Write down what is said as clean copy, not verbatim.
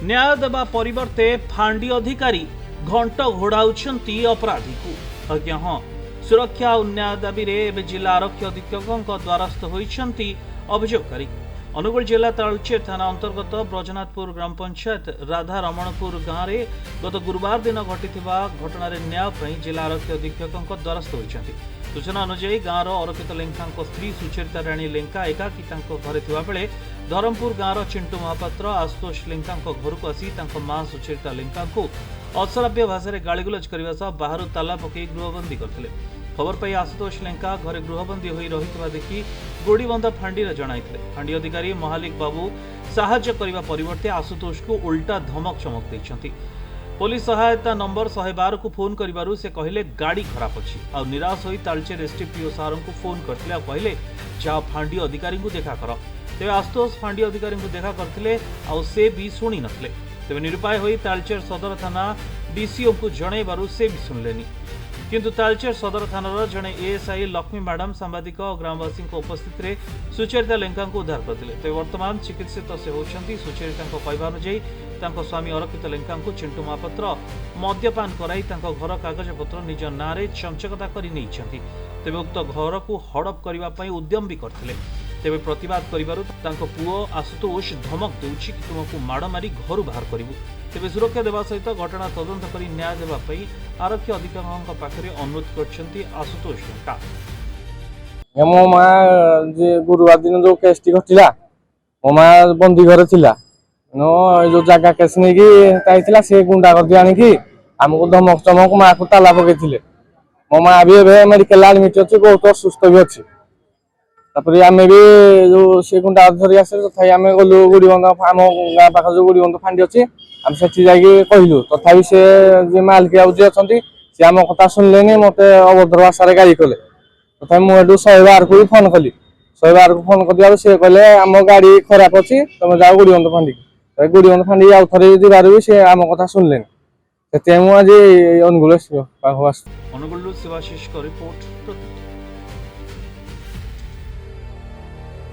न्याय देवा परिवर्ते फांडी अधिकारी घंट घोड़ाउछंती अपराधी को आज्ञा हाँ सुरक्षा और न्याय दाबी रे जिला आरक्षी अधीक्षक द्वारस्थ होती अभियोगकारी। अनुगुल जिला तालचेर थाना अंतर्गत ब्रजनाथपुर ग्राम पंचायत राधा रमणपुर गाँव में गत गुरुवार दिन घटी घटना न्याय जिला आरक्षी अधीक्षक द्वारस्थ होती। सूचना अनुसार गाँव अरक्षित लेंका स्त्री सुचरिता राणी लेंका एकाकी घरे बेले धरमपुर गाँव चिंटू महापात्र आशुतोष लेंका घर को आसी मां सुचरिता लेंका असभ्य भाषा गाड़ीगुलज करने सह बाहर ताला पकई गृहबंदी करते। खबर पाई आशुतोष लेंका घरे गृहबंदी हो रही देखि गोड़ीबंध फांडी जणाइले। फांडी अधिकारी महालिक बाबू साहाय्य करने परिवर्ते आशुतोष को उल्टा धमक चमक देइछंती। पुलिस सहायता नंबर 112 को फोन करिबारु से कहले गाड़ी खराब अच्छी आ निराश होई तालचेर एसटीपीओ सार को फोन करथिले आ कहले जा फांडी अधिकारी को देखा कर। तेबे आशुतोष फांडी अधिकारी को देखा करथिले आ से भी शुणी नथिले। तेबे निरुपाय होई तालचेर सदर थाना डीसीओ को जणाइबारु से भी सुनलेनी। किंतु तालचेर सदर थानार जड़े एएसआई लक्ष्मी मैडम सांबादिक और ग्रामवासी उपस्थित में सुचरिता लेंका उद्धार करते। तेज वर्तमान चिकित्सित से होती सुचरिता कहवा अनुଯାयी स्वामी अरक्षित लेंका चिंटू महापात्र मद्यपान कराई घर कागजपत्र निज ना चंचकता कर तेज उक्त घर को हड़प करने उद्यम भी करते। तेज प्रतिवाद पुओ आशुतोष धमक देउछि कि तुमको माड़ मारी घर बाहर करूँ। तेज सुरक्षा देवा सहित घटना तदंत कर न्याय देवाई आरक्षी अधीक्षक पाखे अनुरोध कर आशुतोष लेंका। मो माँ गुरुवार दिन जो केसटी घटला मो माँ बंदी घर थिला जो जगह केस नहीं से गुंडा कर आनिकी आमको धमक चमक माँ को ताला पकई। मो माँ भी मेडिकल एडमिट अच्छी बहुत असुस्थ भी अच्छी। आम भी जो से गुंडा धरी आसे तथा आम गलु गुड़ीबंध आम गाँ पाख जो गुड़ीबंध फांडी अच्छी आम से कहलु तथा से मालिक जी अच्छा सी आम कथा शुणिले मत अभद्र भाषा गाड़ी कले तथा मुझे 112 को भी फोन कली 112 को फोन कर सी कहले आम गाड़ी खराब अच्छी तुम जाओ गुड़ीबंध फांडी गुड़ीबंध फांडी आउ थे जीवार भी सी आम कथा शुणिले से आज अनुगुल अनुगुल शिवाशीष रिपोर्ट।